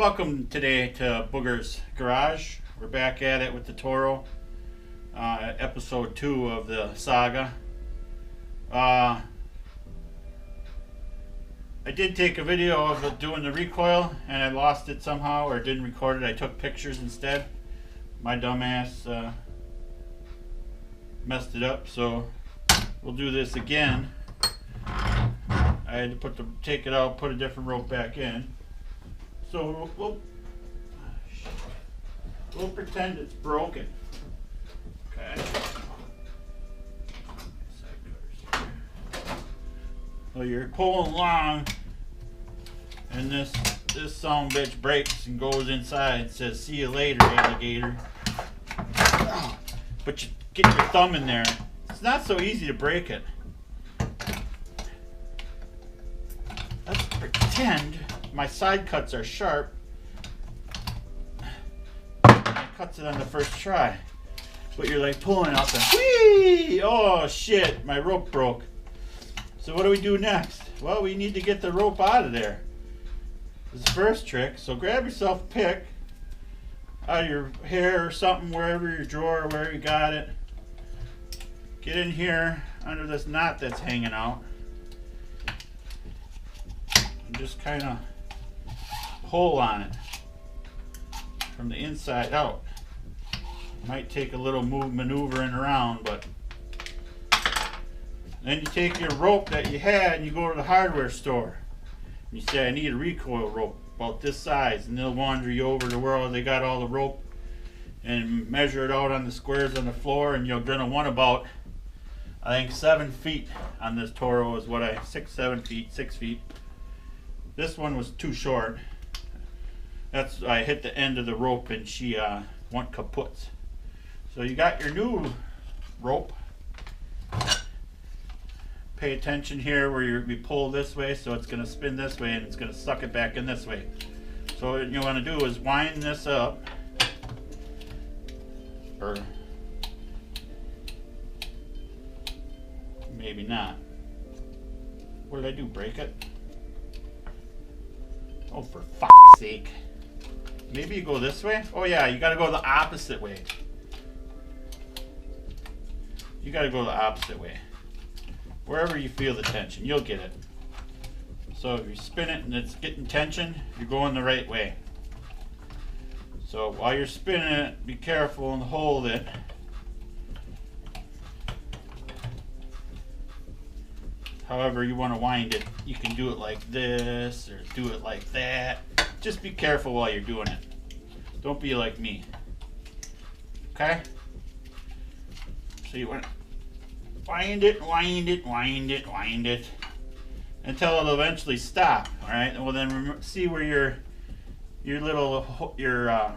Welcome today to Booger's Garage. We're back at it with the Toro, episode 2 of the saga. I did take a video of doing the recoil and I lost it somehow, or didn't record it. I took pictures instead. My dumbass messed it up, so we'll do this again. I had to take it out, put a different rope back in. So we'll pretend it's broken. Okay. So you're pulling along, and this sumbitch breaks and goes inside and says, "See you later, alligator." But you get your thumb in there. It's not so easy to break it. Let's pretend my side cuts are sharp. It cuts it on the first try. But you're like pulling out the whee! Oh shit, my rope broke. So what do we do next? Well, we need to get the rope out of there. This is the first trick. So grab yourself a pick out of your hair or something, wherever your drawer, where you got it. Get in here under this knot that's hanging out. And just kind of pull on it from the inside out. Might take a little maneuvering around, but then you take your rope that you had and you go to the hardware store. You say, "I need a recoil rope about this size," and they'll wander you over to where they got all the rope and measure it out on the squares on the floor, and you're gonna want about, I think, 7 feet on this Toro is what 7 feet, 6 feet. This one was too short. I hit the end of the rope and she went kaput. So you got your new rope. Pay attention here where you pull this way, so it's going to spin this way and it's going to suck it back in this way. So what you want to do is wind this up, or maybe not. What did I do, break it? Oh, for fuck's sake. Maybe you go this way? Oh yeah, you gotta go the opposite way. You gotta go the opposite way. Wherever you feel the tension, you'll get it. So if you spin it and it's getting tension, you're going the right way. So while you're spinning it, be careful and hold it. However you want to wind it, you can do it like this or do it like that. Just be careful while you're doing it. Don't be like me. Okay? So you want to wind it, wind it, wind it, wind it until it'll eventually stop. All right. Well, then see where your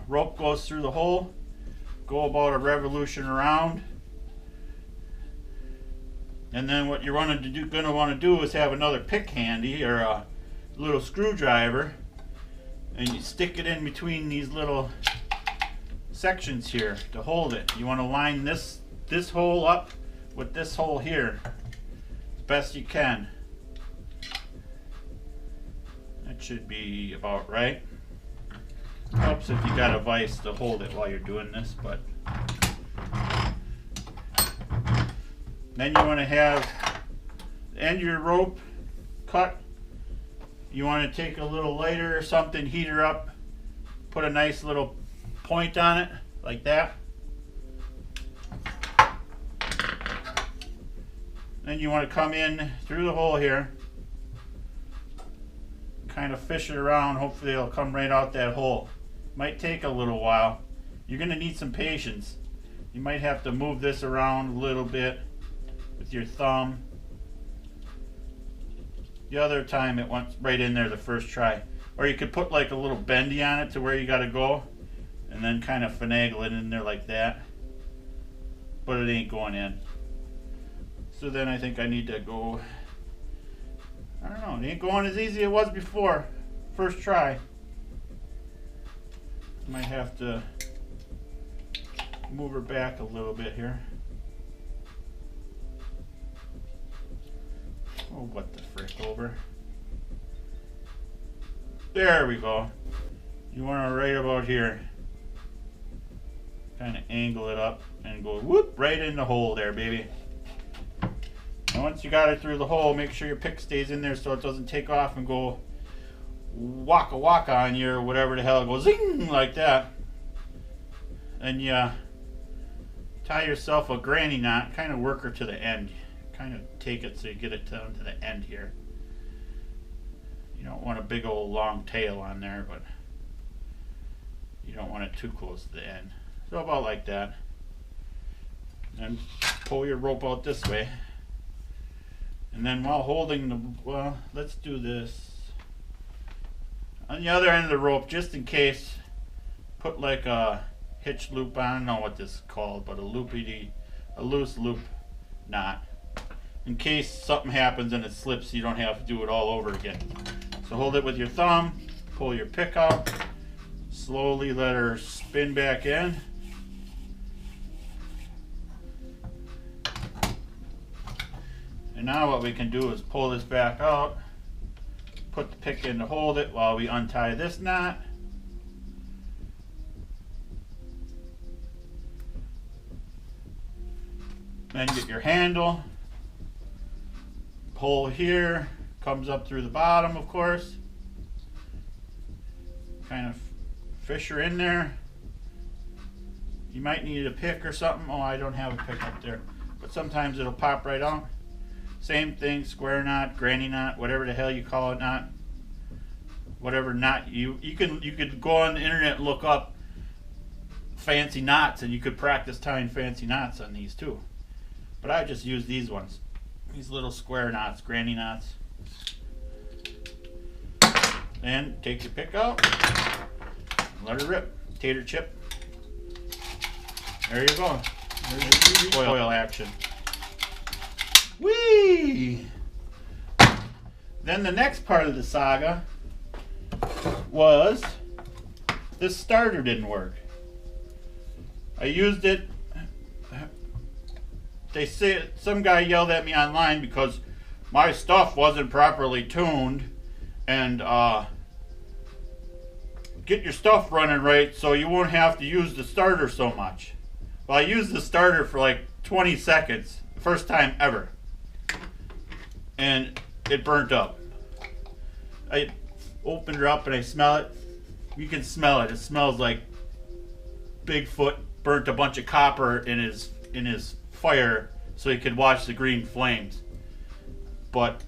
rope goes through the hole. Go about a revolution around. And then what you're going to want to do is have another pick handy, or a little screwdriver, and you stick it in between these little sections here to hold it. You want to line this hole up with this hole here as best you can. That should be about right. Helps if you got a vise to hold it while you're doing this, but then you want to have the end of your rope cut. You want to take a little lighter or something, heat her up, put a nice little point on it, like that. Then you want to come in through the hole here, kind of fish it around. Hopefully it'll come right out that hole. Might take a little while. You're going to need some patience. You might have to move this around a little bit with your thumb. The other time it went right in there the first try. Or you could put like a little bendy on it to where you got to go, and then kind of finagle it in there like that. But it ain't going in. So then I think I need to go, I don't know, it ain't going as easy as it was before. First try. Might have to move her back a little bit here. Oh, what the frick, over. There we go. You want to right about here. Kind of angle it up and go whoop right in the hole there, baby. And once you got it through the hole, make sure your pick stays in there so it doesn't take off and go waka waka on you or whatever the hell. It goes zing like that. And you tie yourself a granny knot, kind of work her to the end. Kind of take it so you get it down to the end here. You don't want a big old long tail on there, but you don't want it too close to the end. So about like that. And pull your rope out this way. And then while holding the, well, let's do this. On the other end of the rope, just in case, put like a hitch loop on. I don't know what this is called, but a loose loop knot. In case something happens and it slips, you don't have to do it all over again. So hold it with your thumb, pull your pick out, slowly let her spin back in. And now what we can do is pull this back out, put the pick in to hold it while we untie this knot. Then get your handle, pull here, comes up through the bottom, of course. Kind of fish her in there. You might need a pick or something. Oh, I don't have a pick up there, but sometimes it'll pop right out. Same thing, square knot, granny knot, whatever the hell you call it, knot. Whatever knot you could go on the internet and look up fancy knots, and you could practice tying fancy knots on these too. But I just use these ones, these little square knots, granny knots. Then take your pick out, let her rip, tater chip. There you go. There's your recoil action. Whee! Then the next part of the saga was this starter didn't work. I used it. They say some guy yelled at me online because my stuff wasn't properly tuned, and get your stuff running right so you won't have to use the starter so much. Well, I used the starter for like 20 seconds, first time ever, and it burnt up. I opened her up and I smell it. You can smell it. It smells like Bigfoot burnt a bunch of copper in his fire so he could watch the green flames. But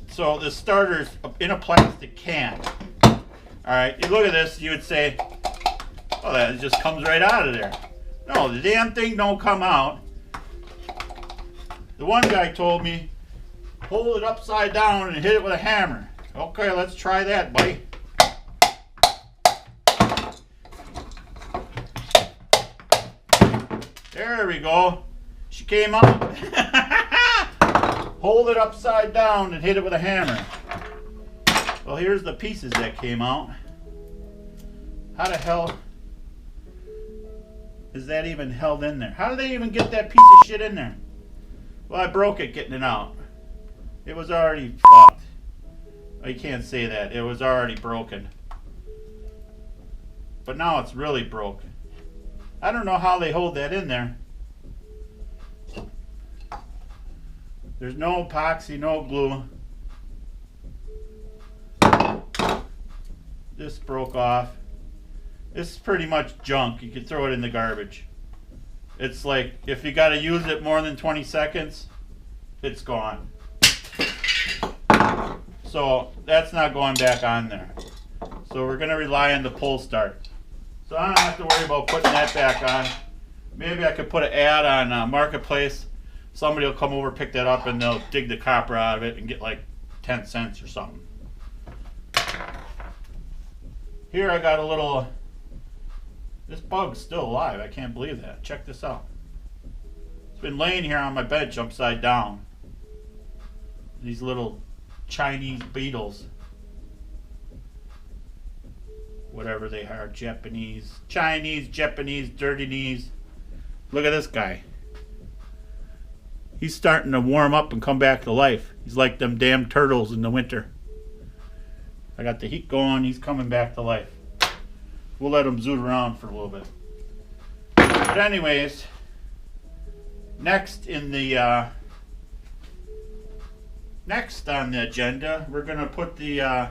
so the starter's in a plastic can. All right, you look at this, you would say, oh, that just comes right out of there. No, the damn thing don't come out. The one guy told me, hold it upside down and hit it with a hammer. Okay, let's try that, buddy. There we go. She came out. Hold it upside down and hit it with a hammer. Well, here's the pieces that came out. How the hell is that even held in there? How did they even get that piece of shit in there? Well, I broke it getting it out. It was already fucked. I can't say that. It was already broken. But now it's really broken. I don't know how they hold that in there. There's no epoxy, no glue. This broke off. This is pretty much junk. You could throw it in the garbage. It's like, if you got to use it more than 20 seconds, it's gone. So that's not going back on there. So we're going to rely on the pull start. So I don't have to worry about putting that back on. Maybe I could put an ad on Marketplace. Somebody will come over, pick that up, and they'll dig the copper out of it and get like 10 cents or something. Here I got a little, this bug's still alive. I can't believe that. Check this out. It's been laying here on my bench upside down. These little Chinese beetles. Whatever they are, Japanese, Chinese, Japanese, dirty knees. Look at this guy. He's starting to warm up and come back to life. He's like them damn turtles in the winter. I got the heat going. He's coming back to life. We'll let him zoot around for a little bit. But anyways, next in the next on the agenda, we're gonna put the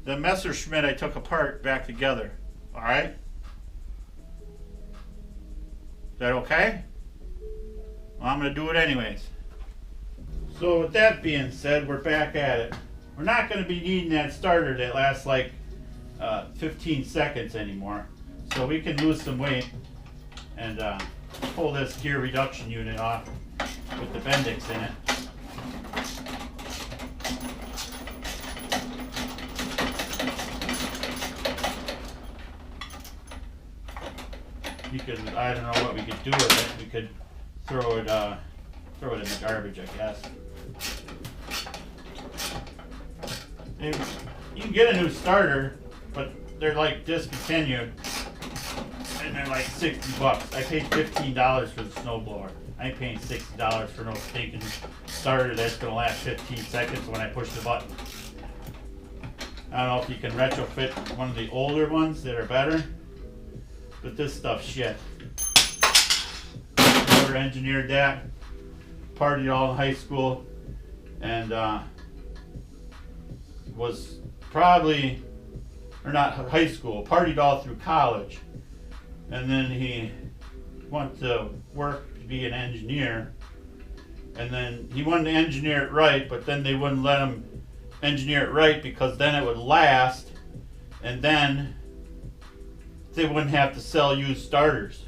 Messerschmitt I took apart back together. All right? Is that okay? Well, I'm gonna do it anyways. So with that being said, we're back at it. We're not gonna be needing that starter that lasts like 15 seconds anymore. So we can lose some weight and pull this gear reduction unit off with the Bendix in it. You could, I don't know what we could do with it. We could throw it in the garbage, I guess. You can get a new starter, but they're like discontinued, and they're like $60. I paid $15 for the snowblower. I ain't paying $60 for no stinking starter that's gonna last 15 seconds when I push the button. I don't know if you can retrofit one of the older ones that are better, but this stuff's shit. Whoever engineered that partied all in high school and was probably, or not high school, partied all through college, and then he went to work to be an engineer, and then he wanted to engineer it right, but then they wouldn't let him engineer it right because then it would last, and then they wouldn't have to sell used starters.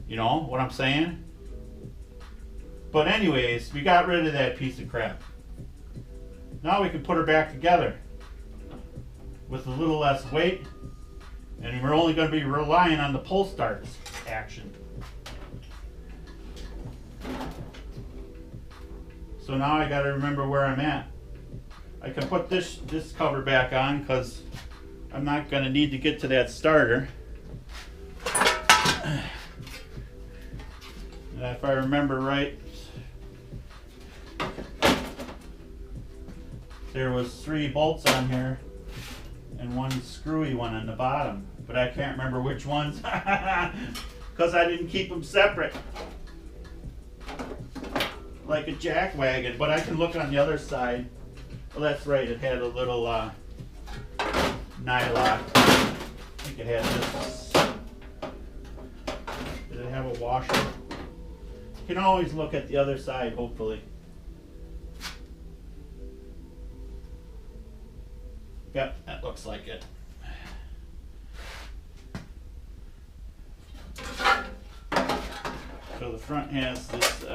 You know what I'm saying? But anyways, we got rid of that piece of crap. Now we can put her back together with a little less weight, and we're only going to be relying on the pull starts action. So now I got to remember where I'm at. I can put this cover back on because I'm not going to need to get to that starter. And if I remember right, there was 3 bolts on here and 1 screwy one on the bottom, but I can't remember which ones because I didn't keep them separate like a jack wagon. But I can look on the other side. Well, that's right, it had a little nylock. I think it had this. Did it have a washer? You can always look at the other side, hopefully. Yep, that looks like it. So the front has this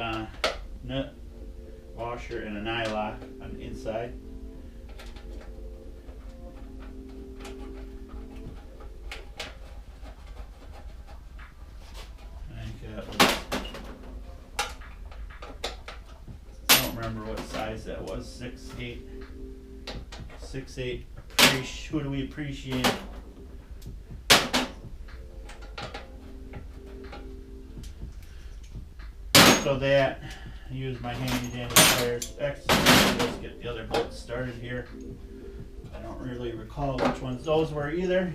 nut washer and a nylock on the inside. I think that was, I don't remember what size that was, 6'8". 6'8". Who do we appreciate? So that, I use my handy dandy pliers. Actually, let's get the other bolts started here. I don't really recall which ones those were either,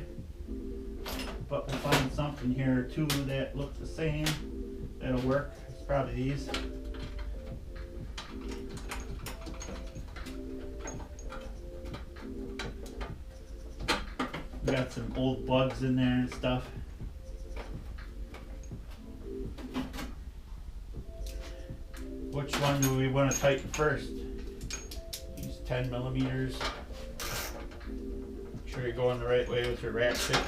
but we'll find something here or two that look the same. That'll work. It's probably these. We got some old bugs in there and stuff. Which one do we want to tighten first? Use 10 millimeters. Make sure you're going the right way with your ratchet.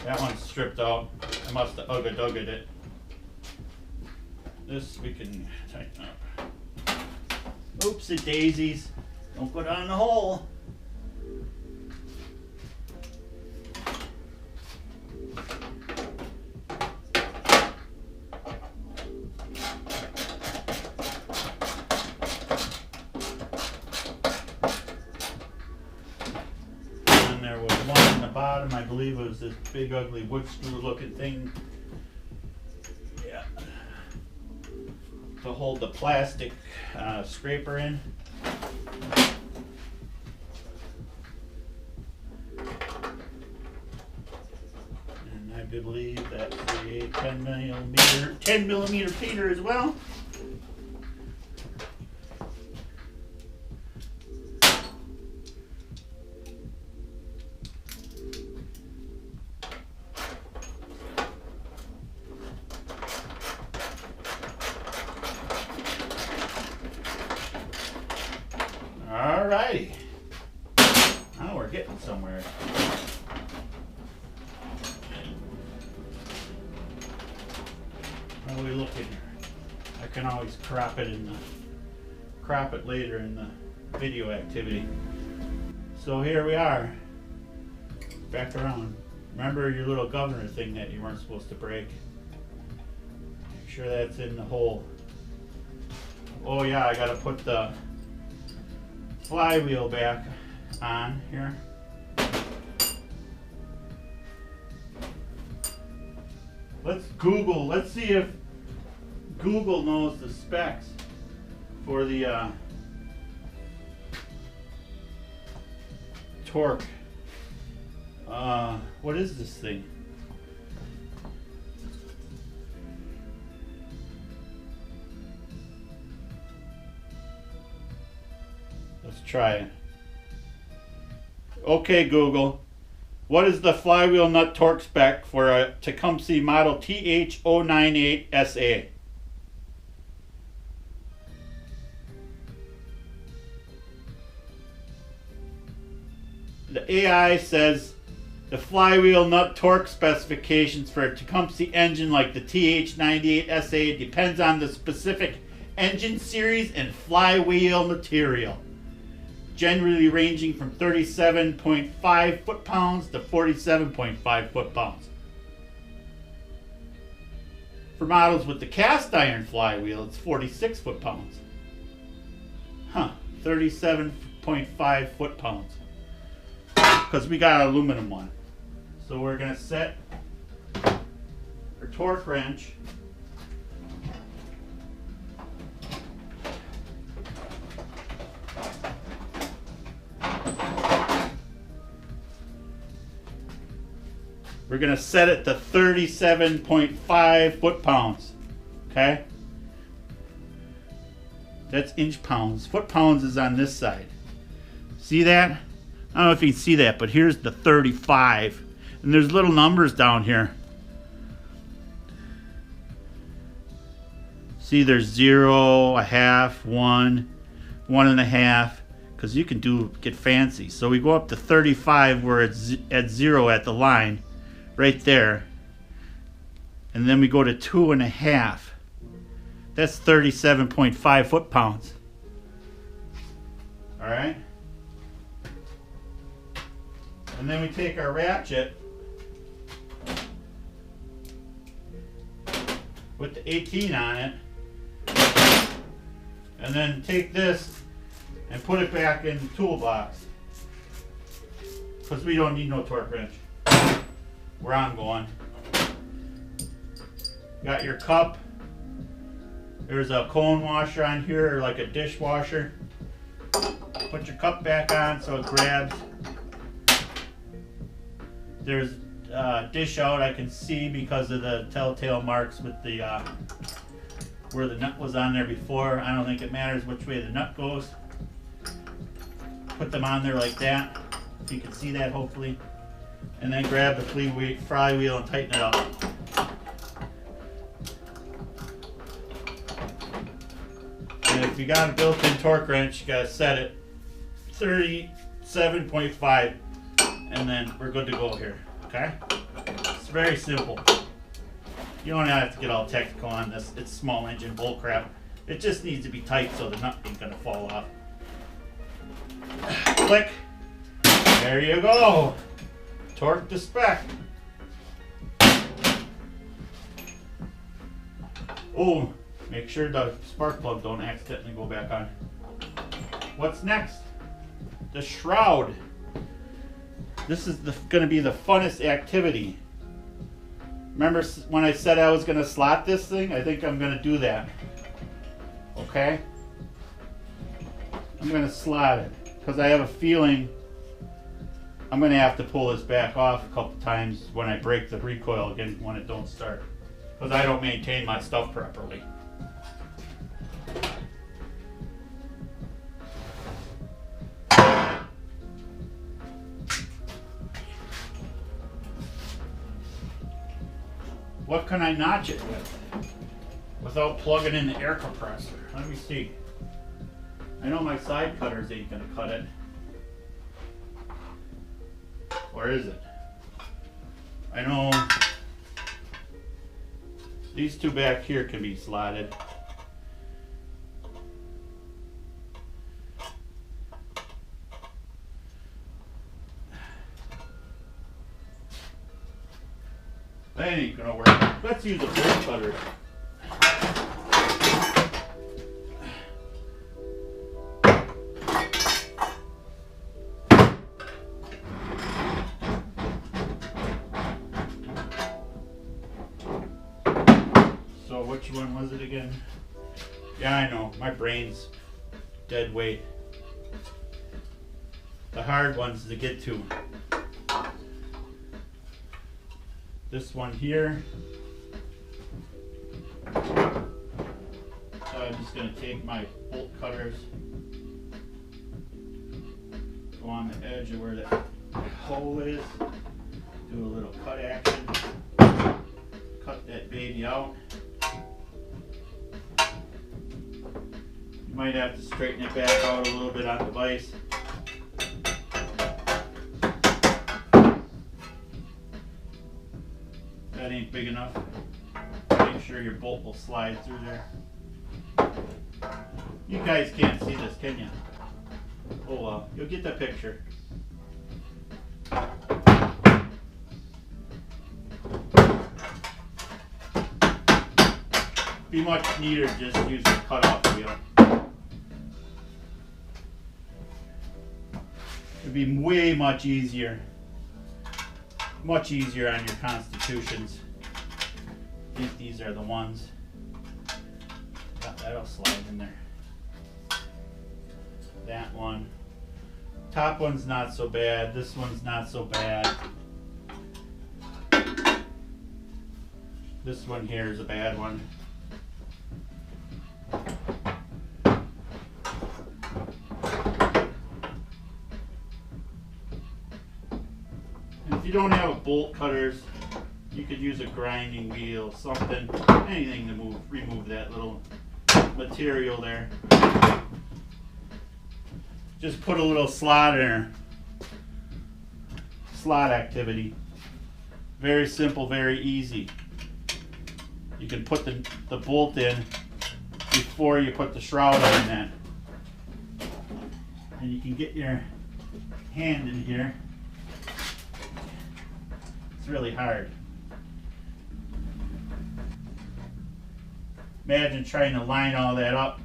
That one's stripped out. I must have ugga-dugged it. This we can tighten up. Oopsie daisies. Don't go down the hole. believe it was this big ugly wood screw looking thing. Yeah. To hold the plastic scraper in. And I believe that's a 10 millimeter Peter as well. Alrighty, now we're getting somewhere. How are we looking here? I can always crop it later in the video activity. So here we are, back around. Remember your little governor thing that you weren't supposed to break? Make sure that's in the hole. Oh yeah, I gotta put the flywheel back on here. Let's see if Google knows the specs for the torque. What is this thing? Let's try it. Okay, Google. What is the flywheel nut torque spec for a Tecumseh model TH098SA? The AI says the flywheel nut torque specifications for a Tecumseh engine like the TH98SA depends on the specific engine series and flywheel material, generally ranging from 37.5 foot-pounds to 47.5 foot-pounds. For models with the cast iron flywheel, it's 46 foot-pounds. 37.5 foot-pounds. Because we got an aluminum one. So we're going to set our torque wrench . We're going to set it to 37.5 foot-pounds. Okay? That's inch-pounds. Foot-pounds is on this side. See that? I don't know if you can see that, but here's the 35. And there's little numbers down here. See, there's 0, a half, 1, 1.5. Because you can get fancy. So we go up to 35 where it's at 0 at the line. Right there. And then we go to 2.5. That's 37.5 foot-pounds. Alright? And then we take our ratchet with the 18 on it, and then take this and put it back in the toolbox, because we don't need no torque wrench. Where I'm going. Got your cup. There's a cone washer on here, or like a dishwasher. Put your cup back on so it grabs. There's a dish out I can see because of the telltale marks with the where the nut was on there before. I don't think it matters which way the nut goes. Put them on there like that. If you can see that, hopefully. And then grab the flywheel and tighten it up. And if you got a built-in torque wrench, you gotta set it 37.5, and then we're good to go here. Okay? It's very simple. You don't have to get all technical on this. It's small engine bull crap. It just needs to be tight so the nut ain't gonna fall off. Click. There you go. Torque to spec. Oh, make sure the spark plug don't accidentally go back on. What's next? The shroud. This is going to be the funnest activity. Remember when I said I was going to slot this thing? I think I'm going to do that. Okay? I'm going to slot it because I have a feeling I'm going to have to pull this back off a couple times when I break the recoil again when it don't start, because I don't maintain my stuff properly. What can I notch it with without plugging in the air compressor? Let me see. I know my side cutters ain't gonna cut it. Or is it? I know these two back here can be slotted. That ain't gonna work. Let's use a bolt cutter. So which one was it again? Yeah, I know. My brain's dead weight. The hard ones to get to. This one here. So I'm just going to take my bolt cutters, go on the edge of where the hole is, do a little cut action, cut that baby out. You might have to straighten it back out a little bit on the vise. That ain't big enough. Make sure your bolt will slide through there. You guys can't see this, can you? Oh well, you'll get the picture. Be much neater just use a cutoff wheel. It'd be way much easier. Much easier on your constitutions. I think these are the ones. That'll slide in there. That one. Top one's not so bad. This one's not so bad. This one here is a bad one. If you don't have bolt cutters, you could use a grinding wheel, something, anything to remove that little material there. Just put a little slot in there. Slot activity. Very simple, very easy. You can put the bolt in before you put the shroud on that. And you can get your hand in here. It's really hard. Imagine trying to line all that up,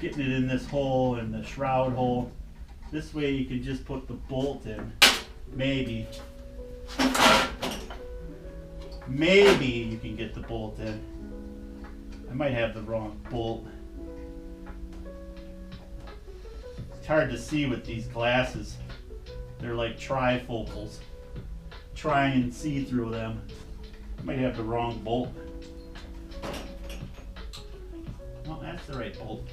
getting it in this hole and the shroud hole. This way you can just put the bolt in. Maybe you can get the bolt in. I might have the wrong bolt. It's hard to see with these glasses. They're like trifocals. Try and see through them. I might have the wrong bolt. Well, that's the right bolt.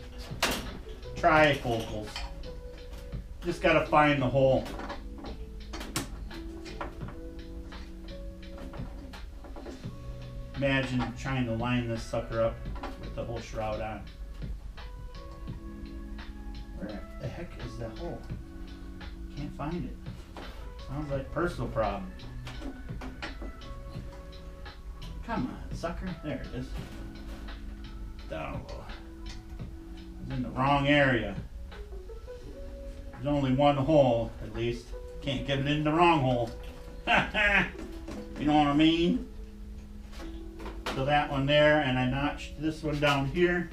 Trifocals. Just gotta find the hole. Imagine trying to line this sucker up with the whole shroud on. Where the heck is that hole? Can't find it. Sounds like a personal problem. Come on, sucker. There it is. Down low. It's in the wrong area. There's only one hole, at least. Can't get it in the wrong hole. You know what I mean? So that one there, and I notched this one down here.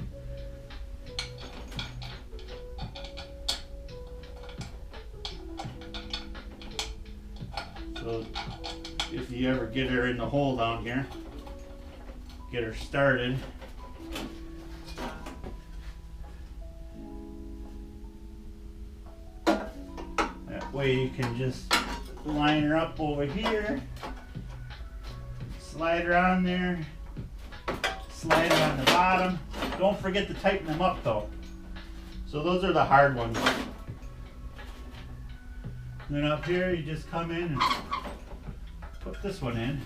So if you ever get her in the hole down here, get her started. That way you can just line her up over here, slide her on there, slide her on the bottom. Don't forget to tighten them up though. So those are the hard ones. And then up here you just come in and put this one in.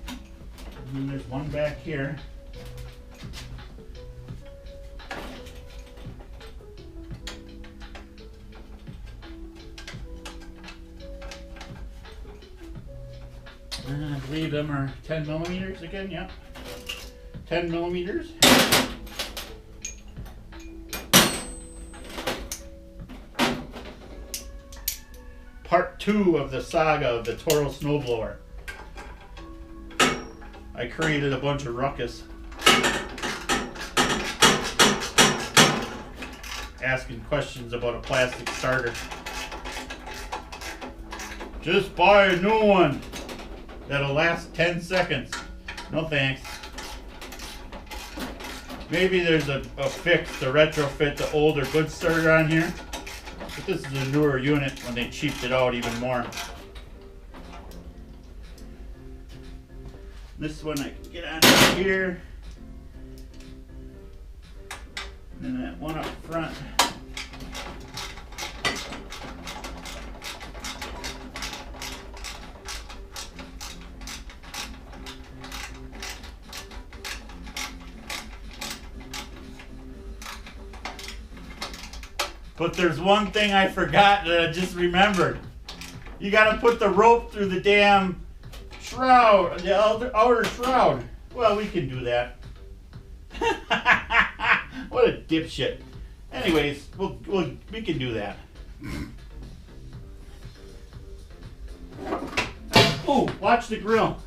And then there's one back here. And I believe them are 10 millimeters again, yeah. 10 millimeters. Part 2 of the saga of the Toro snowblower. I created a bunch of ruckus. Asking questions about a plastic starter. Just buy a new one. That'll last 10 seconds. No thanks. Maybe there's a fix to retrofit the older good starter on here. But this is a newer unit when they cheaped it out even more. This one I can get on here. And then that one up front. But there's one thing I forgot that I just remembered. You gotta put the rope through the damn shroud, the outer shroud. Well, we can do that. What a dipshit. Anyways, we can do that. Oh, watch the grill.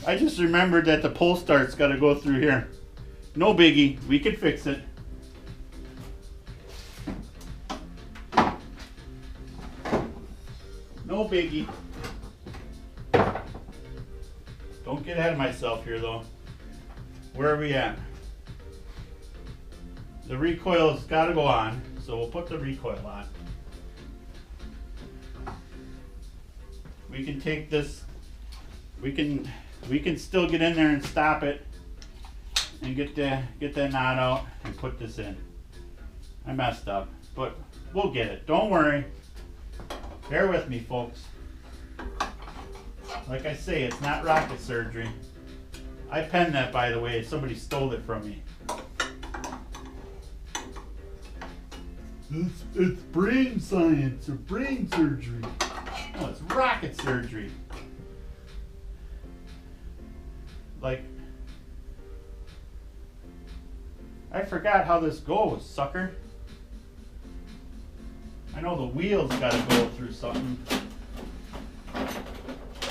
I just remembered that the pull start's gotta go through here. No biggie, we can fix it. No biggie. Don't get ahead of myself here though. Where are we at? The recoil's got to go on, so we'll put the recoil on. We can take this. We can still get in there and stop it, and get that knot out and put this in. I messed up, but we'll get it. Don't worry. Bear with me, folks. Like I say, it's not rocket surgery. I penned that, by the way. Somebody stole it from me. It's brain science or brain surgery. No, it's rocket surgery. Like, I forgot how this goes, sucker. I know the wheel's got to go through something.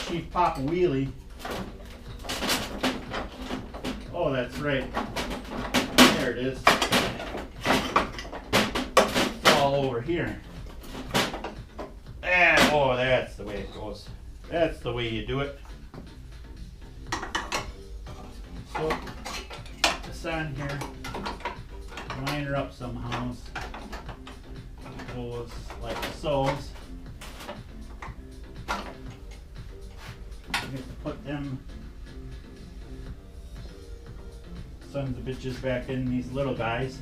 Chief Pop Wheelie. Oh, that's right. There it is. It's all over here. And, oh, that's the way it goes. That's the way you do it. So, put this on here. Line her up somehow. Goes like so. I get to put them sons of bitches back in these little guys.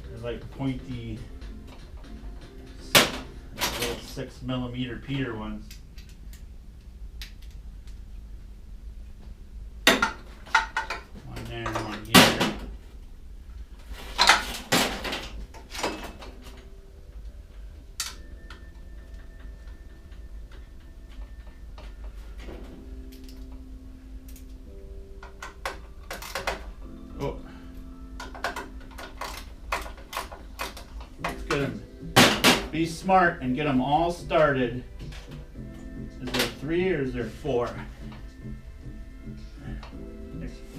They're like pointy, little 6mm Peter ones. Oh. Let's get them. Be smart and get them all started. Is there 3 or is there 4?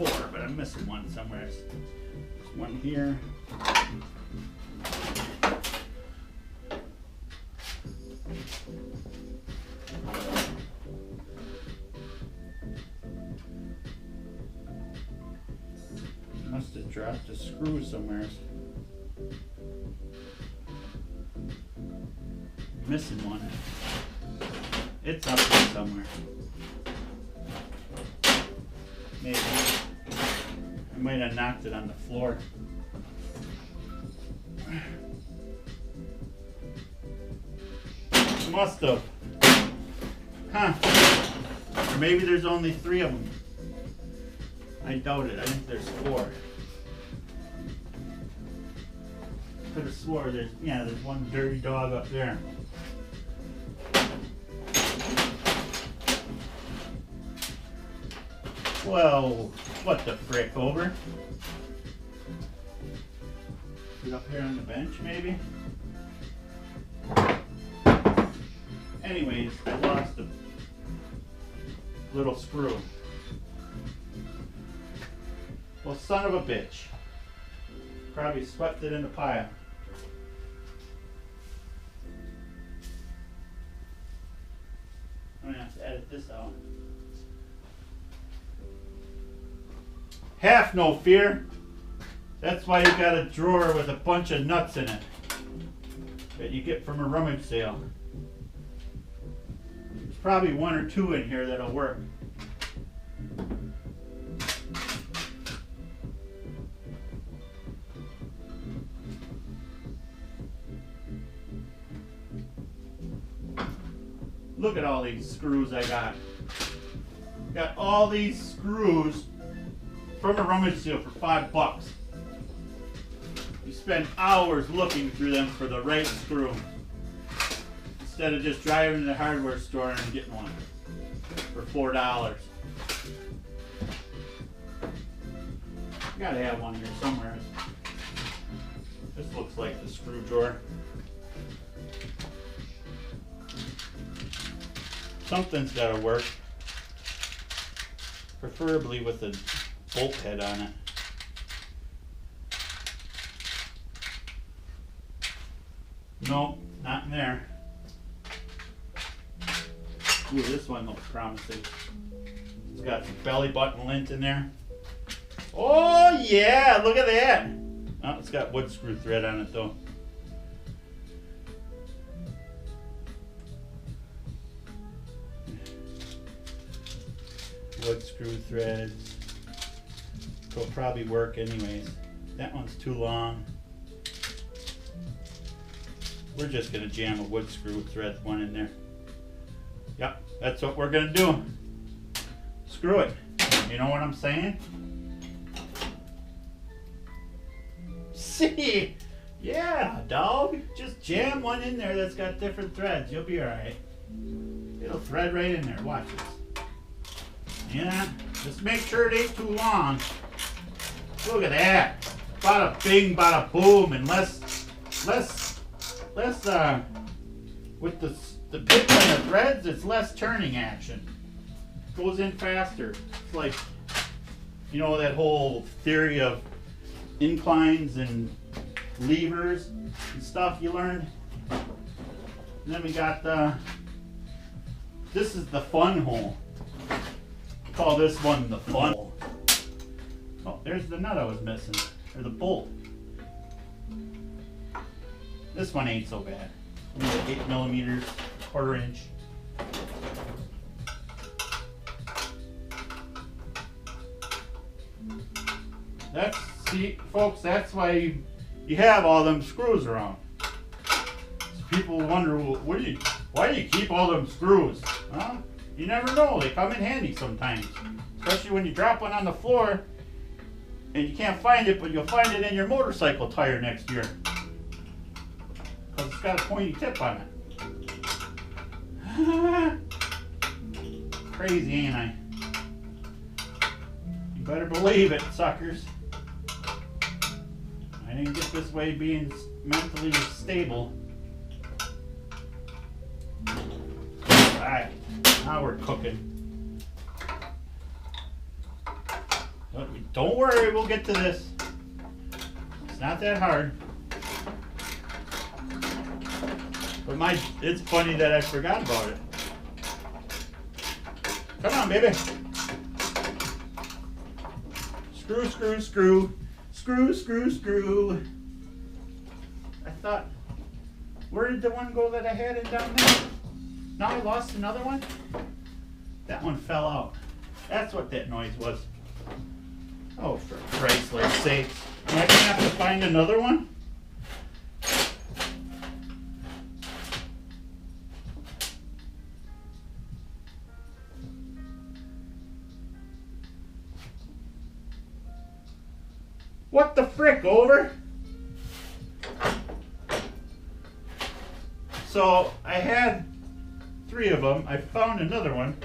4, but I'm missing one somewhere. There's one here. Must have dropped a screw somewhere. Missing one. It's up there somewhere. Maybe. I might have knocked it on the floor. Must have. Huh. Or maybe there's only 3 of them. I doubt it. I think there's 4. Could have swore there's one dirty dog up there. Well, what the frick, over? Get up here on the bench, maybe? Anyways, I lost a little screw. Well, son of a bitch. Probably swept it in the pile. I'm gonna have to edit this out. Half no fear. That's why you got a drawer with a bunch of nuts in it that you get from a rummage sale. There's probably 1 or 2 in here that'll work. Look at all these screws I got. Got all these screws from a rummage sale for $5. You spend hours looking through them for the right screw instead of just driving to the hardware store and getting one for $4. Gotta have one here somewhere. This looks like the screw drawer. Something's gotta work. Preferably with a bolt head on it. Nope, not in there. Ooh, this one looks promising. It's got some belly button lint in there. Oh yeah, look at that. Oh, it's got wood screw thread on it though. Wood screw threads. It'll probably work anyways. That one's too long. We're just gonna jam a wood screw thread one in there. Yep, that's what we're gonna do. Screw it. You know what I'm saying? See? Yeah, dog. Just jam one in there that's got different threads. You'll be alright. It'll thread right in there. Watch this. Yeah, just make sure it ain't too long. Look at that. Bada bing, bada boom, and less, with the pitch on the threads, it's less turning action. Goes in faster. It's like, you know, that whole theory of inclines and levers and stuff you learned. And then we got this is the fun hole. Call this one the fun hole. Oh, there's the nut I was missing, or the bolt. This one ain't so bad. Only like 8 millimeters, 1/4 inch. See, folks, that's why you have all them screws around. So people wonder, well, why do you keep all them screws? Well, you never know. They come in handy sometimes, especially when you drop one on the floor and you can't find it, but you'll find it in your motorcycle tire next year because it's got a pointy tip on it. Crazy, ain't I? You better believe it, suckers. I didn't get this way being mentally stable. Alright, now we're cooking. What we Don't worry, we'll get to this. It's not that hard. But it's funny that I forgot about it. Come on, baby. Screw, screw, screw. Screw, screw, screw. I thought, where did the one go that I had it down there? Now I lost another one? That one fell out. That's what that noise was. Oh, for Christ's sake. Am I going to have to find another one? What the frick, over? So I had 3 of them. I found another one.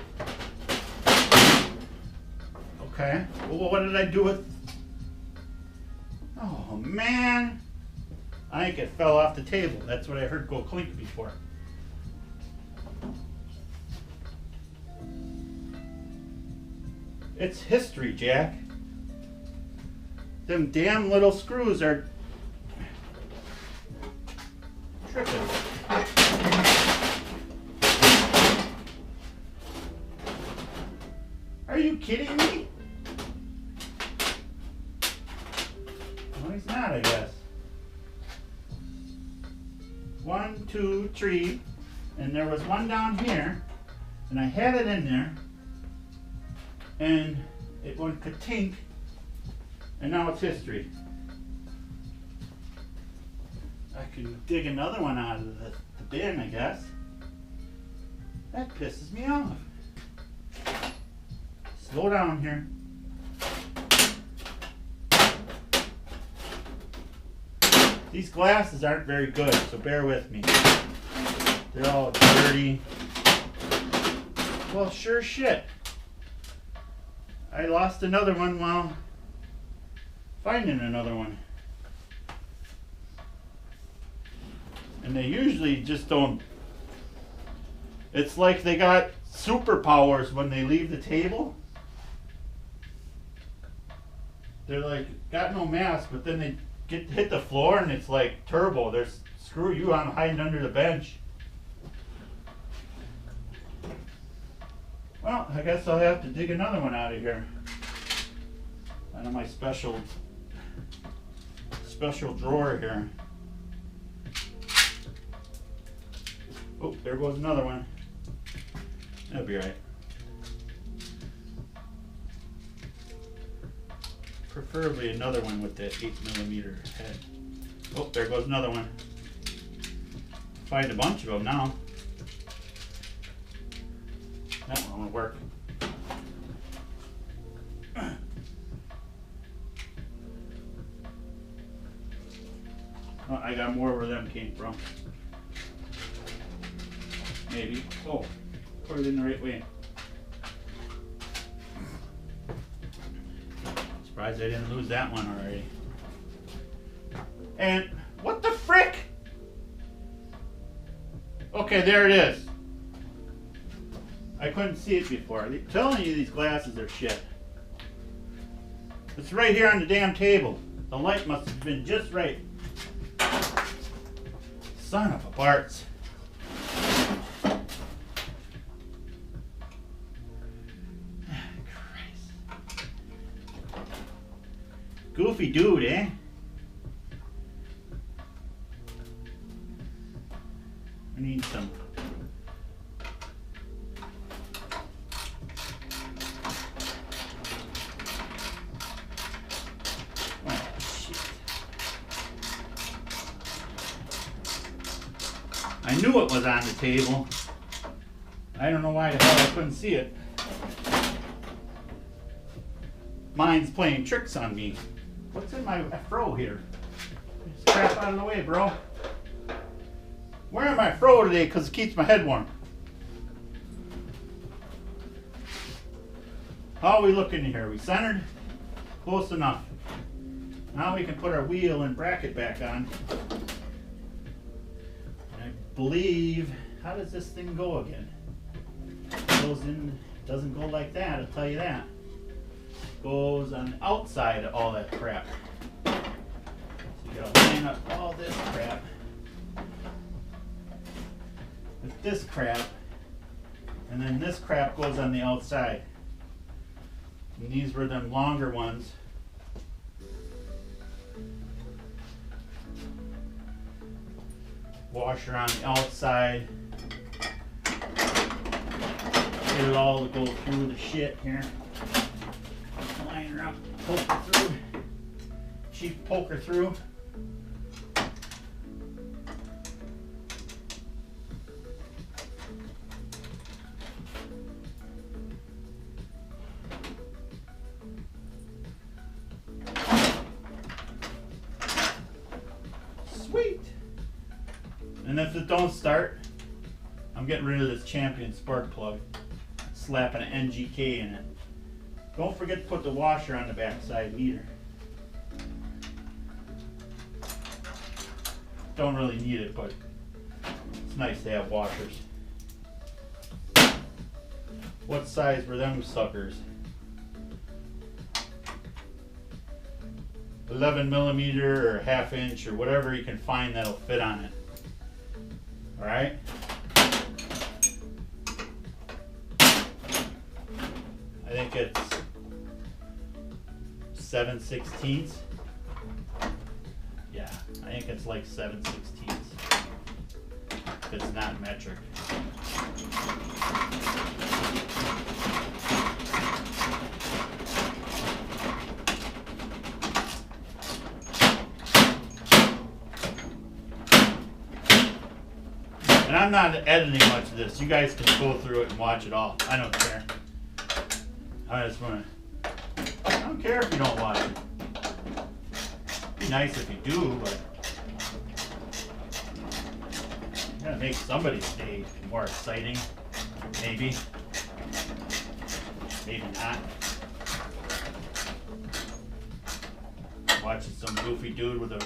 Okay. Well, what did I do with? Oh man! I think it fell off the table. That's what I heard go clink before. It's history, Jack. Them damn little screws are tripping. Are you kidding me? No, he's not, I guess. 1, 2, 3, and there was one down here, and I had it in there, and it went ka-tink. And now it's history. I can dig another one out of the bin, I guess. That pisses me off. Slow down here. These glasses aren't very good, so bear with me. They're all dirty. Well, sure shit. I lost another one while finding another one. And they usually just don't. It's like they got superpowers when they leave the table. They're like, got no mass, but then they hit the floor and it's like turbo. There's, screw you, I'm hiding under the bench. Well, I guess I'll have to dig another one out of here. Out of my special drawer here. Oh, there goes another one. That'll be right. Preferably another one with that 8mm head. Oh, there goes another one. Find a bunch of them now. That one won't work. Oh, I got more where them came from. Maybe. Oh, put it in the right way. Surprised I didn't lose that one already. And what the frick? Okay, there it is. I couldn't see it before. I'm telling you, these glasses are shit. It's right here on the damn table. The light must have been just right. Son of a Barts. Christ. Goofy dude, eh? I need some. Oh, shit. I knew it was on the table. I don't know why the hell I couldn't see it. Mine's playing tricks on me. What's in my fro here? Just crap out of the way, bro. Wearing my fro today because it keeps my head warm. How are we looking here? Are we centered? Close enough. Now we can put our wheel and bracket back on. I believe, how does this thing go again? It goes in, doesn't go like that, I'll tell you that. goes on the outside of all that crap. So you gotta line up all this crap with this crap, and then this crap goes on the outside. And these were them longer ones. Washer on the outside. Get it all to go through the shit here. Line her up, poke her through. Cheap poker through. Sweet. And if it don't start, I'm getting rid of this Champion spark plug. Slapping an NGK in it. Don't forget to put the washer on the back side either. Don't really need it, but it's nice to have washers. What size were them suckers? 11 millimeter or ½ inch or whatever you can find that'll fit on it. Alright? I think it's 7/16. Yeah, I think it's like 7/16. If it's not metric. And I'm not editing much of this. You guys can go through it and watch it all. I don't care. I don't care if you don't watch it. It'd be nice if you do, but you gotta make somebody's day more exciting. Maybe. Maybe not. Watching some goofy dude with a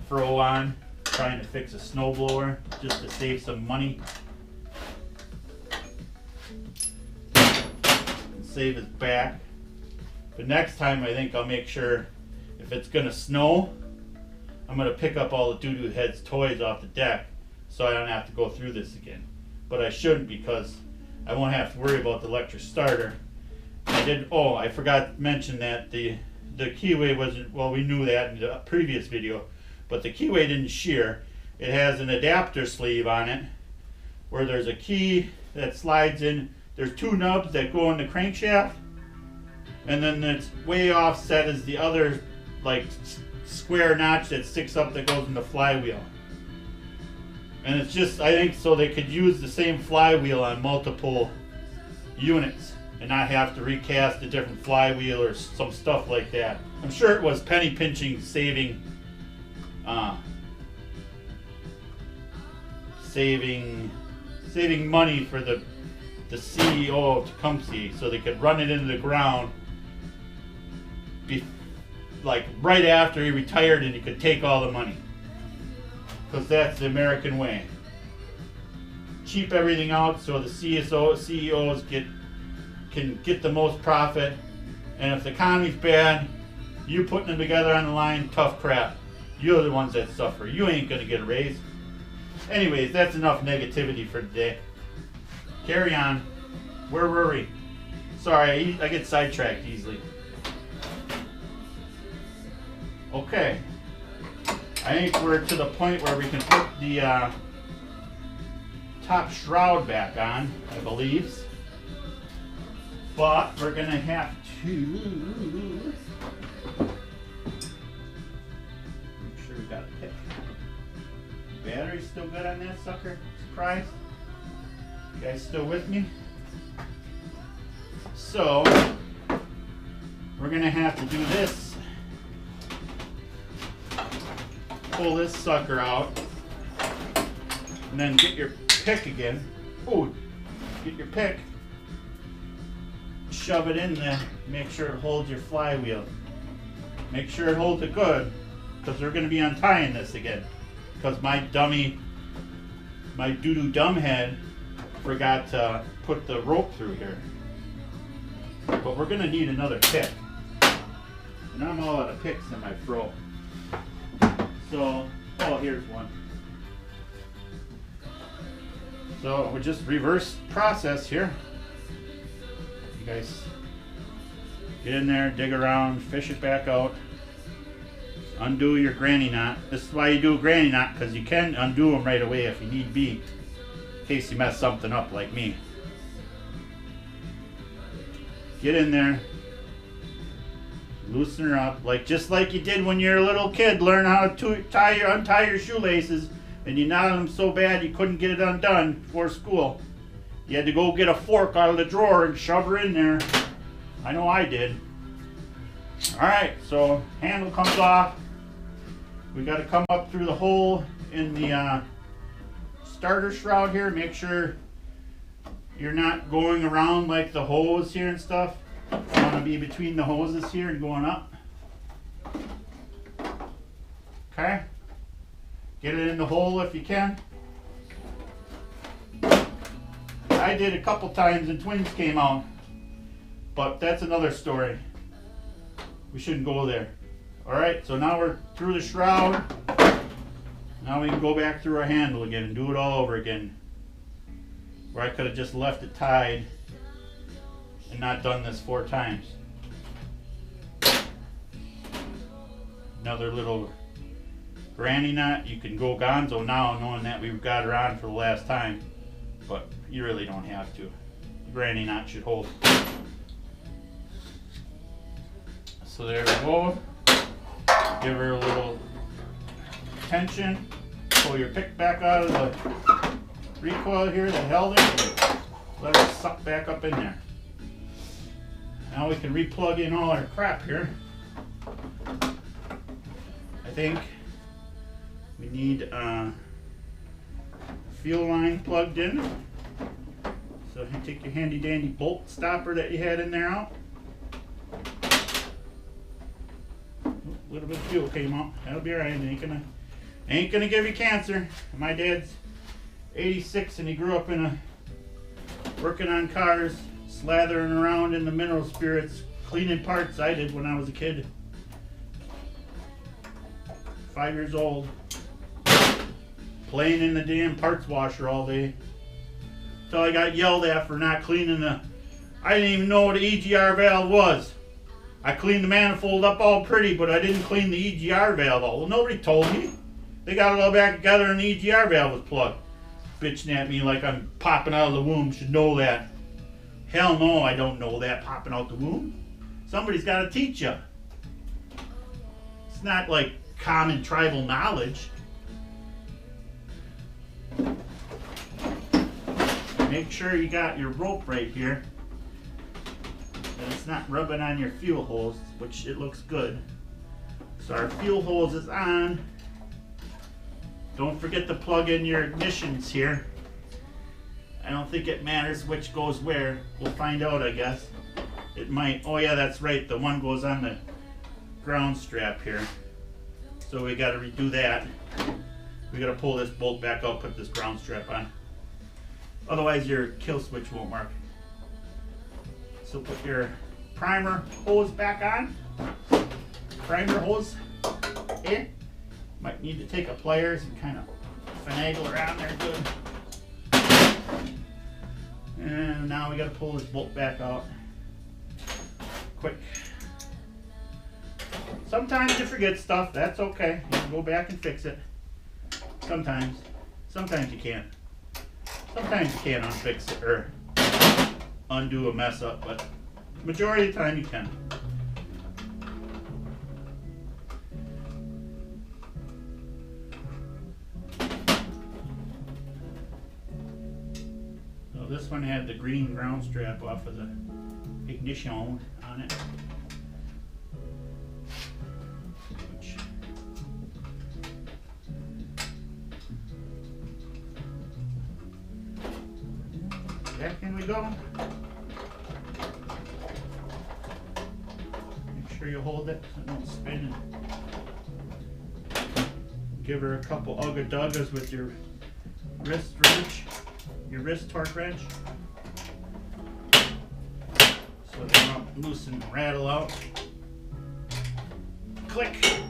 fro on trying to fix a snowblower just to save some money. Save his back. But next time I think I'll make sure if it's gonna snow, I'm gonna pick up all the Doo-Doo Head's toys off the deck so I don't have to go through this again. But I shouldn't, because I won't have to worry about the electric starter. I forgot to mention that the keyway wasn't, well, we knew that in the previous video, but the keyway didn't shear. It has an adapter sleeve on it where there's a key that slides in. There's two nubs that go in the crankshaft, and then it's way offset is the other like square notch that sticks up that goes in the flywheel. And it's just, I think, so they could use the same flywheel on multiple units and not have to recast a different flywheel or some stuff like that. I'm sure it was penny pinching, saving money for the CEO of Tecumseh, so they could run it into the ground like right after he retired, and he could take all the money, because that's the American way. Cheap everything out so the CEOs can get the most profit, and if the economy's bad, you putting them together on the line, tough crap. You're the ones that suffer. You ain't gonna get a raise. Anyways, that's enough negativity for today. Carry on. Where were we? Sorry, I get sidetracked easily. Okay. I think we're to the point where we can put the top shroud back on, I believe. But we're going to have to make sure we got a pick. Battery's still good on that sucker? Surprise? You guys still with me? So, we're going to have to do this. Pull this sucker out. And then get your pick again. Oh, get your pick. Shove it in there. Make sure it holds your flywheel. Make sure it holds it good, because we're going to be untying this again. Because my doo-doo dumb head forgot to put the rope through here. But we're gonna need another pick. And I'm all out of picks in my throat. So, oh, here's one. So we just reverse process here. You guys get in there, dig around, fish it back out. Undo your granny knot. This is why you do a granny knot, because you can undo them right away if you need be, in case you mess something up like me. Get in there, loosen her up, just like you did when you were a little kid. Learn how to untie your shoelaces, and you knotted them so bad you couldn't get it undone before school. You had to go get a fork out of the drawer and shove her in there. I know I did. Alright, so handle comes off. We got to come up through the hole in the starter shroud here. Make sure you're not going around like the hose here and stuff. You want to be between the hoses here and going up. Okay. Get it in the hole if you can. I did a couple times and twins came out. But that's another story. We shouldn't go there. Alright, so now we're through the shroud. Now we can go back through our handle again and do it all over again. Where I could have just left it tied and not done this 4 times. Another little granny knot. You can go gonzo now knowing that we've got her on for the last time. But you really don't have to. The granny knot should hold. So there we go. Give her a little tension. Pull your pick back out of the recoil here that held it. Let it suck back up in there. Now we can re-plug in all our crap here. I think we need a fuel line plugged in. So you take your handy dandy bolt stopper that you had in there out. A little bit of fuel came out. That'll be alright. Ain't gonna give you cancer. My dad's 86 and he grew up working on cars, slathering around in the mineral spirits, cleaning parts. I did when I was a kid. 5 years old. Playing in the damn parts washer all day. Until I got yelled at for not cleaning I didn't even know what an EGR valve was. I cleaned the manifold up all pretty, but I didn't clean the EGR valve all. Well, nobody told me. They got it all back together and the EGR valve was plugged. Bitching at me like I'm popping out of the womb. Should know that. Hell no, I don't know that, popping out the womb. Somebody's got to teach you. It's not like common tribal knowledge. Make sure you got your rope right here. And it's not rubbing on your fuel hose, which it looks good. So our fuel hose is on. Don't forget to plug in your ignitions here. I don't think it matters which goes where. We'll find out, I guess. It might. Oh yeah, that's right. The one goes on the ground strap here. So we got to redo that. We got to pull this bolt back out, put this ground strap on. Otherwise your kill switch won't work. So put your primer hose back on. Primer hose in. Might need to take a pliers and kind of finagle around there good. And now we got to pull this bolt back out. Quick. Sometimes you forget stuff. That's okay. You can go back and fix it. Sometimes. Sometimes you can't. Sometimes you can't unfix it or undo a mess up, but majority of the time you can. So this one had the green ground strap off of the ignition on it. Back in we go. Make sure you hold it so it don't spin. Give her a couple ugga duggas with your wrist wrench, your wrist torque wrench. So they don't loosen the rattle out. Click.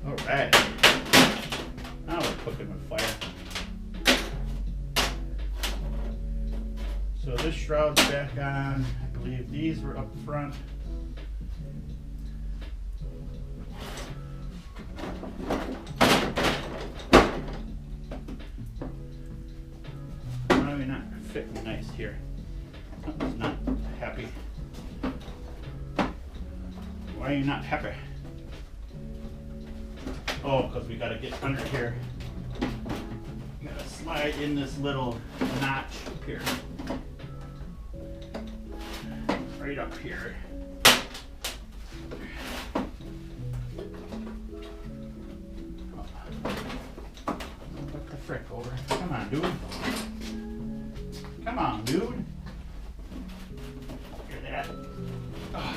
All right. Now we're cooking with fire. So this shroud's back on. I believe these were up front. Why are we not fitting nice here? Something's not happy. Why are you not happy? Oh, because we got to get under here. We got to slide in this little notch up here. Right up here. What the frick over? Come on, dude. Come on, dude. Hear that? Oh,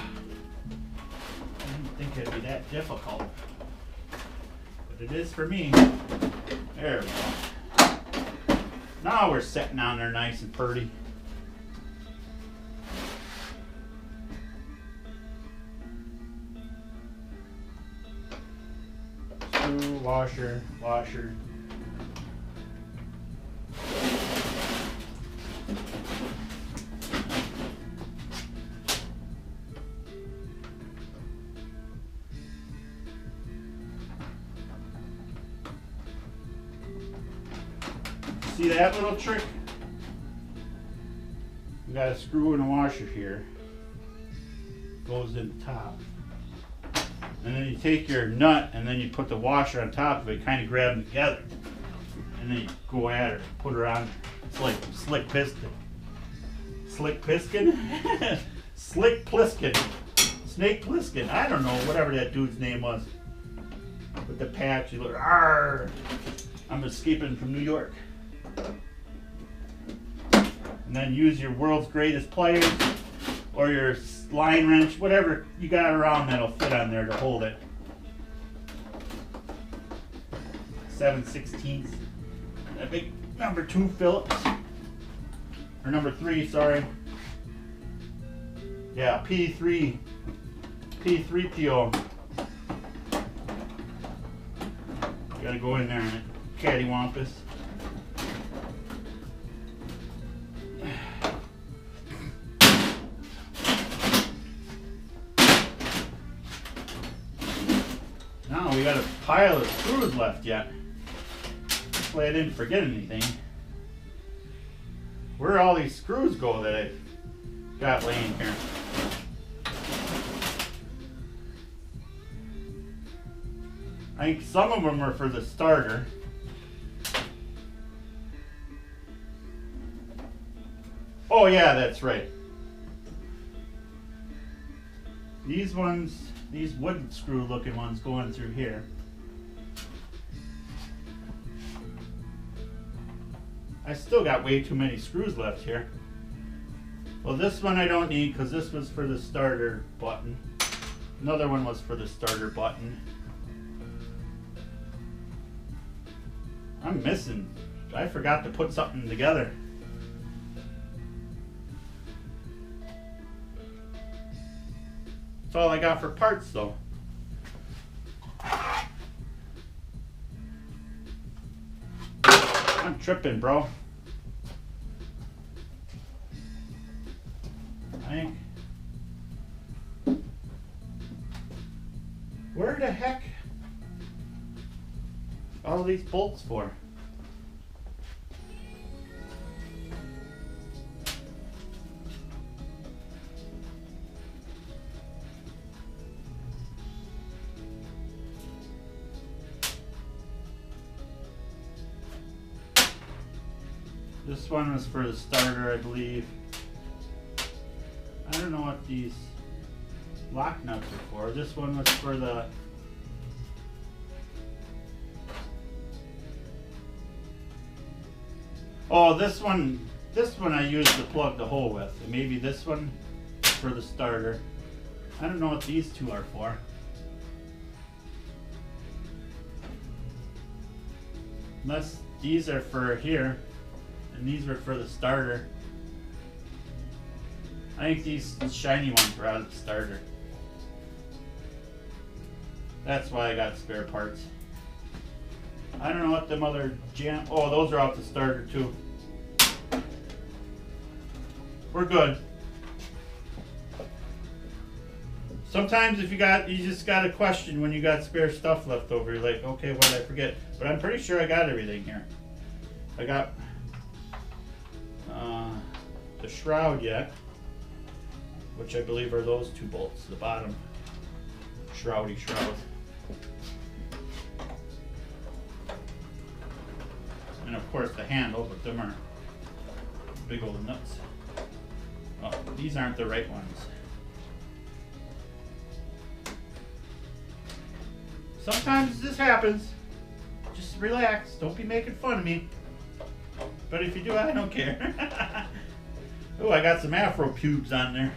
I didn't think it'd be that difficult. But it is for me. There we go. Now we're sitting on there nice and pretty. Screw, washer, washer. See that little trick? We got a screw and a washer here. Goes in the top. And then you take your nut and then you put the washer on top of it, kind of grab them together. And then you go at her, put her on. It's like slick piston. Slick piston? Slick Pliskin. Snake Pliskin. I don't know, whatever that dude's name was. With the patch, you look, argh. I'm escaping from New York. And then use your world's greatest pliers or your line wrench, whatever you got around that'll fit on there to hold it. 7/16. A big number 2 Phillips. Or number 3, sorry. Yeah, P3 PO. Gotta go in there and cattywampus. Now we got a pile of screws left yet. Hopefully I didn't forget anything. Where all these screws go that I got laying here? I think some of them are for the starter. Oh yeah, that's right. These ones, these wood screw looking ones going through here. I still got way too many screws left here. Well, this one I don't need because this was for the starter button. Another one was for the starter button. I'm missing. I forgot to put something together. That's all I got for parts though. I'm tripping, bro. Where the heck are all these bolts for? This one was for the starter, I believe. I don't know what these lock nuts are for. This one was for the this one I used to plug the hole with. And maybe this one for the starter. I don't know what these two are for. Unless these are for here and these are for the starter. I think these shiny ones were out of the starter. That's why I got spare parts. I don't know what them other jam. Oh, those are out the starter too. We're good. Sometimes if you just got a question when you got spare stuff left over. You're like, okay, what did I forget? But I'm pretty sure I got everything here. I got the shroud yet, which I believe are those two bolts, the bottom shroudy shroud. And of course the handle, but them are big old nuts. Oh, these aren't the right ones. Sometimes this happens. Just relax. Don't be making fun of me. But if you do, I don't care. Oh, I got some afro pubes on there.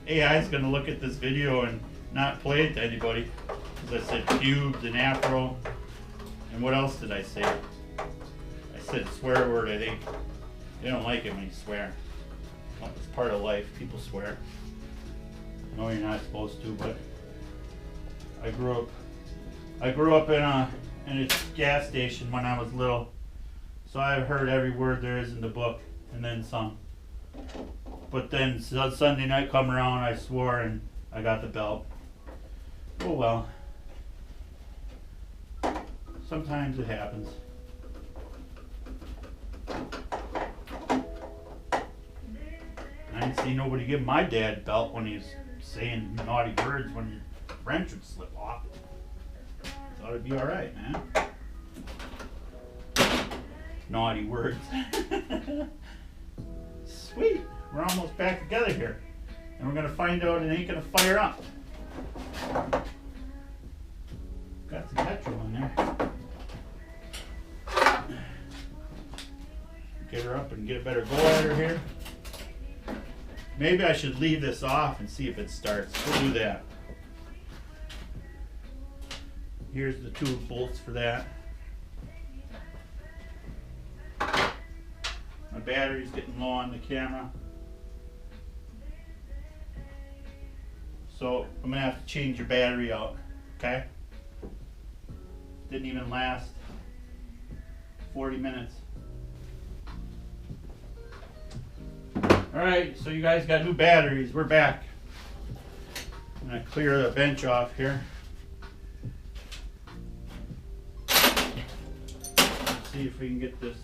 AI's gonna look at this video and not play it to anybody. Because I said pubes and afro. And what else did I say? I said swear word, I think. They don't like it when you swear. Well, it's part of life. People swear. I know you're not supposed to, but I grew up in a gas station when I was little. So I've heard every word there is in the book and then some. But then Sunday night come around, I swore and I got the belt. Oh well. Sometimes it happens. I didn't see nobody give my dad belt when he was saying naughty words when your wrench would slip off. Thought it'd be alright, man. Naughty words. Sweet. We're almost back together here. And we're going to find out it ain't going to fire up. Got some petrol in there. Get her up and get a better go at her here. Maybe I should leave this off and see if it starts. We'll do that. Here's the two bolts for that. My battery's getting low on the camera. So I'm gonna have to change your battery out, okay? Didn't even last 40 minutes. Alright, so you guys got new batteries. We're back. I'm gonna clear the bench off here. Let's see if we can get this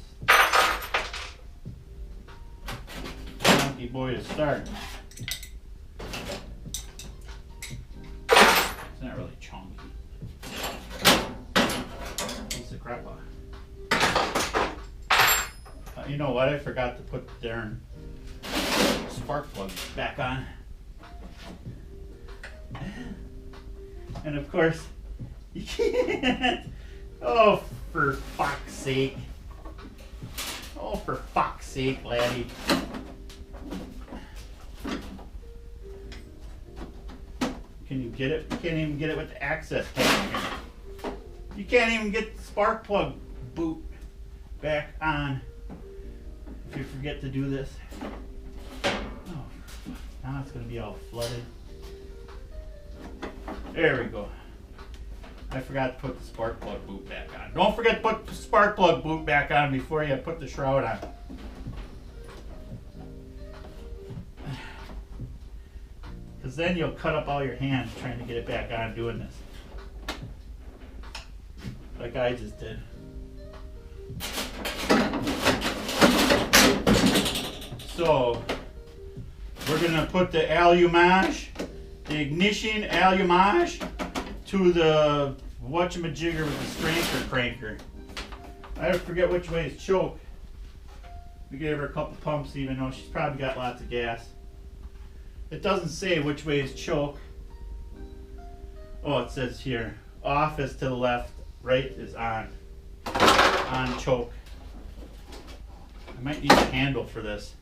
chunky boy to start. It's not really chunky. Piece of crap. You know what? I forgot to put the darn spark plug back on. And of course, you can't. Oh, for fuck's sake. Oh, for fuck's sake, laddie. Can you get it? You can't even get it with the access tab here. You can't even get the spark plug boot back on if you forget to do this. Oh, now it's going to be all flooded. There we go. I forgot to put the spark plug boot back on. Don't forget to put the spark plug boot back on before you put the shroud on. Because then you'll cut up all your hands trying to get it back on doing this. Like I just did. So, we're going to put the allumage, the ignition allumage, to the whatchamajigger with the stranker cranker. I forget which way is choke. We gave her a couple pumps even though she's probably got lots of gas. It doesn't say which way is choke. Oh, it says here, off is to the left, right is on. On choke. I might need a handle for this.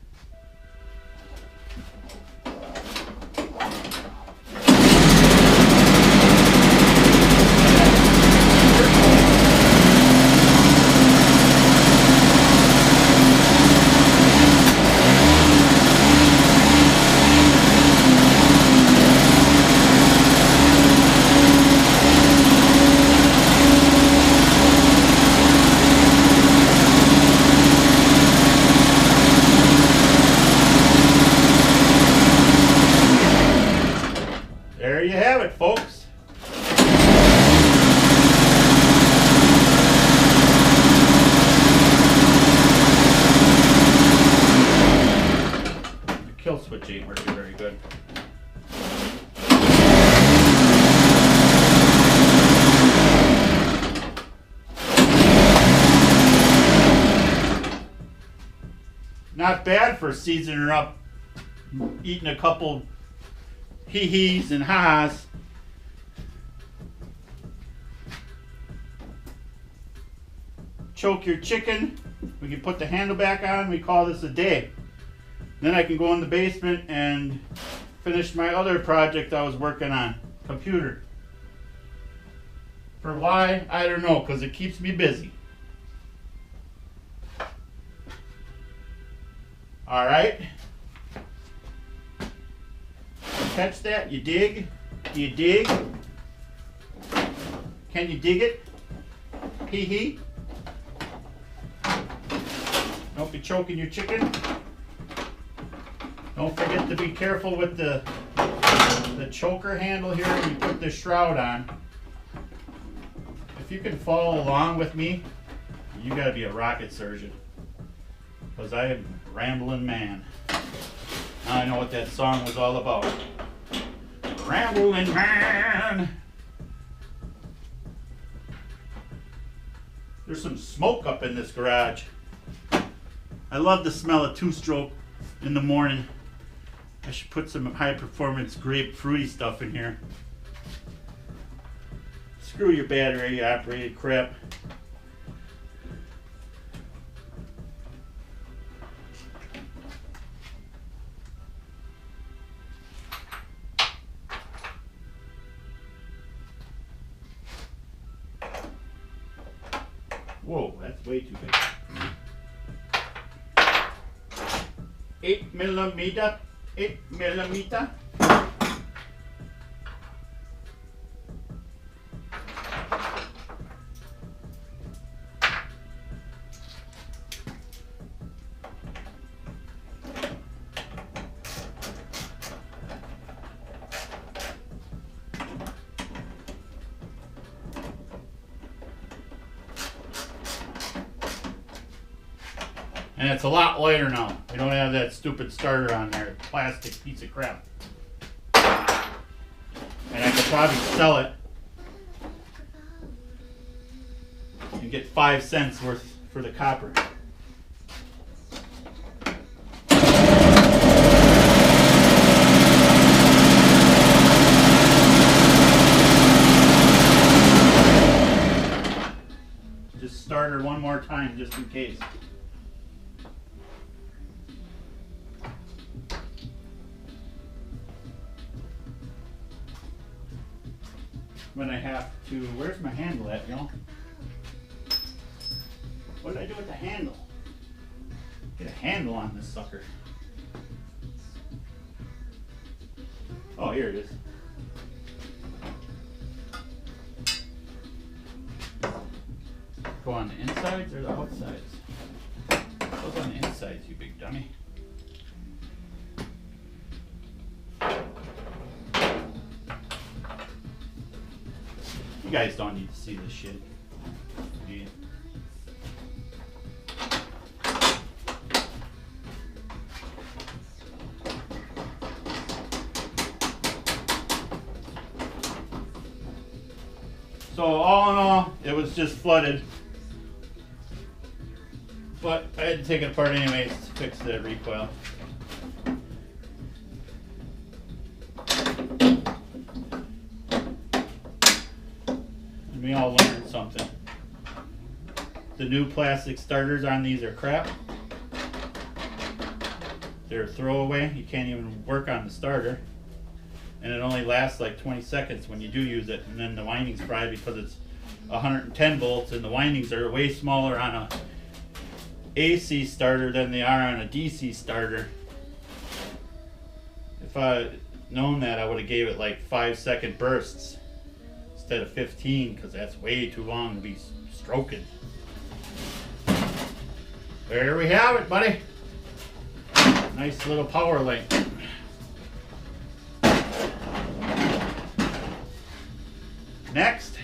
kill switch ain't working very good. Not bad for seasoning her up, eating a couple hee-hees and ha-has. Choke your chicken. We can put the handle back on. We call this a day. Then I can go in the basement and finish my other project I was working on, computer. For why? I don't know, because it keeps me busy. All right. Catch that? You dig? Do you dig? Can you dig it? Hee hee. Don't be choking your chicken. Don't forget to be careful with the choker handle here when you put the shroud on. If you can follow along with me, you gotta be a rocket surgeon. Because I am a rambling man. Now I know what that song was all about. Rambling man. There's some smoke up in this garage. I love the smell of two-stroke in the morning. I should put some high-performance grape fruity stuff in here. Screw your battery operated crap. Whoa, that's way too big. 8mm, 8mm. And it's a lot lighter now. We don't have that stupid starter on there. Plastic piece of crap. And I could probably sell it and get 5 cents worth for the copper. Just start her one more time just in case. When I have to, where's my handle at, y'all? What did I do with the handle? Get a handle on this sucker. Oh, here it is. Go on the insides or the outsides? Goes on the insides, you big dummy. You guys don't need to see this shit. Do you? So all in all, it was just flooded. But I had to take it apart anyways to fix the recoil. We all learned something. The new plastic starters on these are crap. They're a throwaway. You can't even work on the starter. And it only lasts like 20 seconds when you do use it. And then the windings fry because it's 110 volts and the windings are way smaller on a AC starter than they are on a DC starter. If I had known that, I would have gave it like 5-second bursts instead of 15, because that's way too long to be stroking. There we have it, buddy. Nice little Powerlite. Next,